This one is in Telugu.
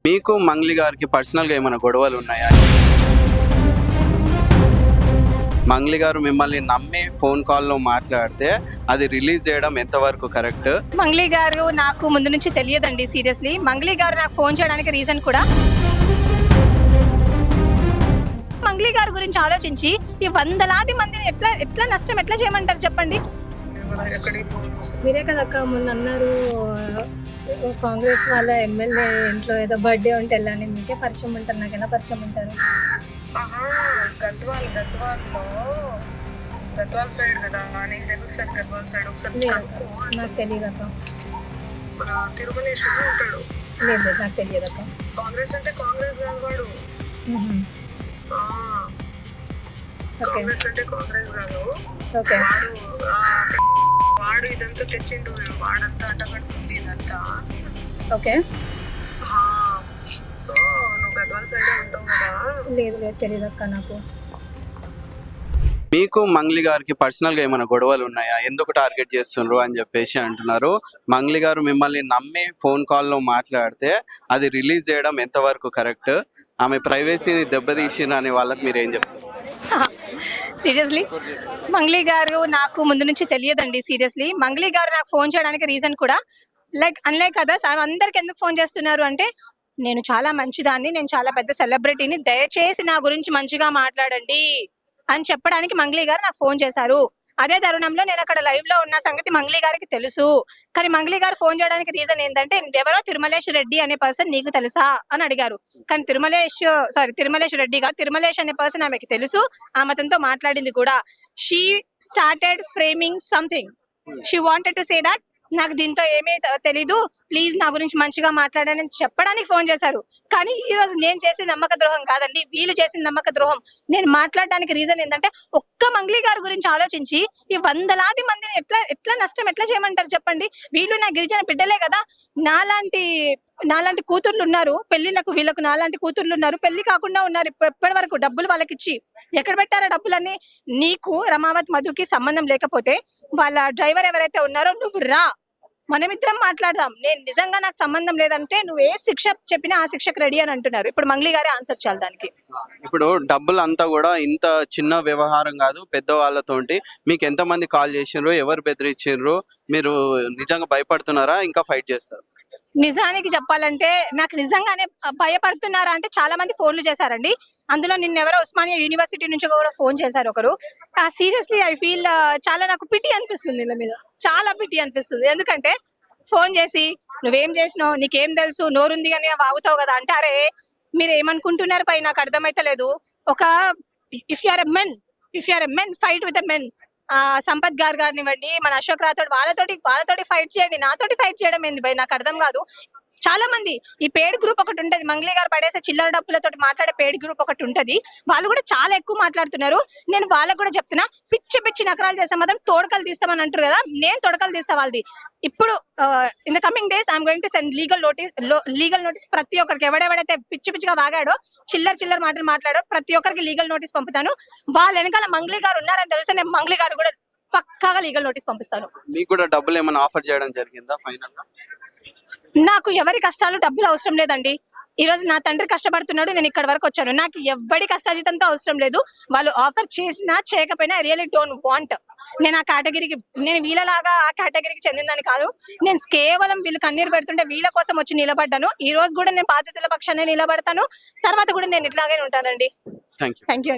మీకు మంగ్లీ గారికి పర్సనల్గా ఏమైనా గొడవలు ఉన్నాయా? మంగ్లీ గారు మిమ్మల్ని నమ్మి ఫోన్ కాల్లో మాట్లాడితే అది రిలీజ్ చేయడం ఎంతవరకు కరెక్ట్? మంగ్లీ గారు నాకు ముందు నుంచి తెలియదండి. సీరియస్లీ మంగ్లీ గారు నాకు ఫోన్ చేయడానికి రీజన్ కూడా మంగ్లీ గారి గురించి ఆలోచించి ఈ వందలాది మందిని ఎట్లా నష్టం ఎట్లా చేయమంటారు చెప్పండి. మీరే కదక్క మొన్న అన్నారు కాంగ్రెస్ వాళ్ళ ఎమ్మెల్యే ఇంట్లో ఏదో బర్త్డే ఉంటే వెళ్ళాను. మీకే పరిచయం ఉంటారు, నాకు ఎలా పరిచయం ఉంటారు? గద్వాల్ సైడ్ కదా, నీకు తెలుస్తుంది గద్వాల్ సైడ్. ఒకసారి నాకు తెలియదు అక్క. తిరుమలేశ్వరం ఉంటాడు. లేదు నాకు తెలియదు అక్క. కాంగ్రెస్ అంటే కాంగ్రెస్ కాదు వాడు. కాంగ్రెస్ అంటే కాంగ్రెస్ కాదు వాడు ఇదంతా తెచ్చిండు. వాడంతా అడ్డపడుతుంది ఇదంతా. ఓకే, సో నువ్వు గద్వాల్ సైడ్ ఉంటావు కదా. లేదు లేదు తెలియదు అక్క నాకు. మీకు మంగ్లీ గారికి పర్సనల్గా ఏమైనా గొడవలు ఉన్నాయా? ఎందుకు టార్గెట్ చేస్తున్నారు అని చెప్పేసి అంటున్నారు. మంగ్లీ గారు మిమ్మల్ని నమ్మి ఫోన్ కాల్లో మాట్లాడితే అది రిలీజ్ చేయడం ఎంతవరకు కరెక్ట్? ఆమె ప్రైవసీని దెబ్బతీసిన అనే వాళ్ళకి మీరు ఏం చెప్తారు? సీరియస్లీ మంగ్లీ గారు నాకు ముందు నుంచి తెలియదండి. సీరియస్లీ మంగ్లీ గారు నాకు ఫోన్ చేయడానికి రీజన్ కూడా అన్లైక్ అదర్స్ అందరికి ఎందుకు ఫోన్ చేస్తున్నారు అంటే, నేను చాలా మంచిదాన్ని, నేను చాలా పెద్ద సెలబ్రిటీని, దయచేసి నా గురించి మంచిగా మాట్లాడండి అని చెప్పడానికి మంగ్లీ గారు నాకు ఫోన్ చేశారు. అదే తరుణంలో నేను అక్కడ లైవ్ లో ఉన్న సంగతి మంగ్లీ గారికి తెలుసు. కానీ మంగ్లీ గారు ఫోన్ చేయడానికి రీజన్ ఏంటంటే, ఎవరో తిరుమలేష్ రెడ్డి అనే పర్సన్ నీకు తెలుసా అని అడిగారు. కానీ తిరుమలేష్ రెడ్డి కాదు, తిరుమలేష్ అనే పర్సన్ ఆమెకి తెలుసు. ఆమె అతనితో మాట్లాడింది కూడా. She started framing something. She wanted to say that నాకు దీంతో ఏమీ తెలీదు, ప్లీజ్ నా గురించి మంచిగా మాట్లాడని చెప్పడానికి ఫోన్ చేశారు. కానీ ఈ రోజు నేను చేసిన నమ్మక ద్రోహం కాదండి, వీళ్ళు చేసిన నమ్మక ద్రోహం. నేను మాట్లాడడానికి రీజన్ ఏంటంటే, ఒక్క మంగ్లీ గారి గురించి ఆలోచించి ఈ వందలాది మందిని ఎట్లా నష్టం ఎట్లా చేయమంటారు చెప్పండి. వీళ్ళు నా గిరిజన బిడ్డలే కదా. నాలాంటి కూతుర్లు ఉన్నారు పెళ్లిళ్ళకు, వీళ్ళకు నాలాంటి కూతుర్లు ఉన్నారు, పెళ్లి కాకుండా ఉన్నారు. ఇప్పటి వరకు డబ్బులు వాళ్ళకి ఇచ్చి ఎక్కడ పెట్టారో డబ్బులన్నీ. నీకు రమావత్ మధుకి సంబంధం లేకపోతే వాళ్ళ డ్రైవర్ ఎవరైతే ఉన్నారో నువ్వు రా, మనమిద్దరం మాట్లాడదాం. నేను నిజంగా నాకు సంబంధం లేదంటే నువ్వు ఏ శిక్ష చెప్పినా ఆ శిక్షకు రెడీ అని అంటున్నారు. ఇప్పుడు మంగ్లీ గారే ఆన్సర్ చేయాలి దానికి. ఇప్పుడు డబ్బులు అంతా కూడా ఇంత చిన్న వ్యవహారం కాదు. పెద్దవాళ్ళతోటి మీకు ఎంతమంది కాల్ చేసిండ్రు, ఎవరు బెదిరించిండ్రు, మీరు నిజంగా భయపడుతున్నారా, ఇంకా ఫైట్ చేస్తారు? నిజానికి చెప్పాలంటే నాకు నిజంగానే భయపడుతున్నారా అంటే, చాలా మంది ఫోన్లు చేశారండి. అందులో నిన్నెవరో ఉస్మానియా యూనివర్సిటీ నుంచి కూడా ఫోన్ చేశారు ఒకరు. సీరియస్లీ ఐ ఫీల్ చాలా నాకు పిటి అనిపిస్తుంది, వీళ్ళ మీద చాలా పిటి అనిపిస్తుంది. ఎందుకంటే ఫోన్ చేసి నువ్వేం చేసినావు, నీకేం తెలుసు, నోరుంది కానీ వాగుతావు కదా అంటే, అరే మీరు ఏమనుకుంటున్నారు పై నాకు అర్థమైతలేదు. If you are a men fight with a men. Sampath గారు కానివ్వండి, మన అశోక్ రాథోడ్, వాళ్ళతోటి ఫైట్ చేయండి. నాతోటి ఫైట్ చేయడం ఏంది భయ్, నాకు అర్థం కాదు. చాలా మంది ఈ పేడ్ గ్రూప్ ఒకటి ఉంటది, మంగ్లీ గారు పడేసే చిల్లర డబ్బులతో మాట్లాడే పేడ్ గ్రూప్ ఒకటి ఉంటది. వాళ్ళు కూడా చాలా ఎక్కువ మాట్లాడుతున్నారు. నేను వాళ్ళకు కూడా చెప్తున్నా, పిచ్చి నకరాలు చేస్తే మాత్రం తోడకలు తీస్తామని అంటారు కదా, నేను తొడకలు తీస్తా వాళ్ళది. ఇప్పుడు in the coming days I'm going to send legal notice ప్రతి ఒక్కరికి. ఎవడెవడైతే పిచ్చిగా వాగాడో, చిల్లర మాటలు మాట్లాడో, ప్రతి ఒక్కరికి లీగల్ నోటీస్ పంపుతాను. వాళ్ళ వెనకాల మంగ్లీ గారు ఉన్నారని తెలిసి నేను మంగ్లీ గారు కూడా పక్కాగా లీగల్ నోటీస్ పంపిస్తాను. మీకు కూడా డబ్బులు ఏమైనా ఆఫర్ చేయడం జరిగిందా ఫైనల్ గా? నాకు ఎవరి కష్టాలు డబ్బులు అవసరం లేదండి. ఈ రోజు నా తండ్రి కష్టపడుతున్నాడు, నేను ఇక్కడ వరకు వచ్చాను. నాకు ఎవరి కష్టాజితంతో అవసరం లేదు. వాళ్ళు ఆఫర్ చేసినా చేయకపోయినా ఐ రియల్లీ డోంట్ వాంట్. నేను ఆ కేటగిరీకి, నేను వీళ్ళలాగా ఆ కేటగిరీకి చెందిందని కాదు. నేను కేవలం వీళ్ళు కన్నీరు పెడుతుంటే వీళ్ళ కోసం వచ్చి నిలబడ్డాను. ఈ రోజు కూడా నేను బాధితుల పక్షాన్ని నిలబడతాను. తర్వాత కూడా నేను ఇట్లాగే ఉంటానండి. Thank you.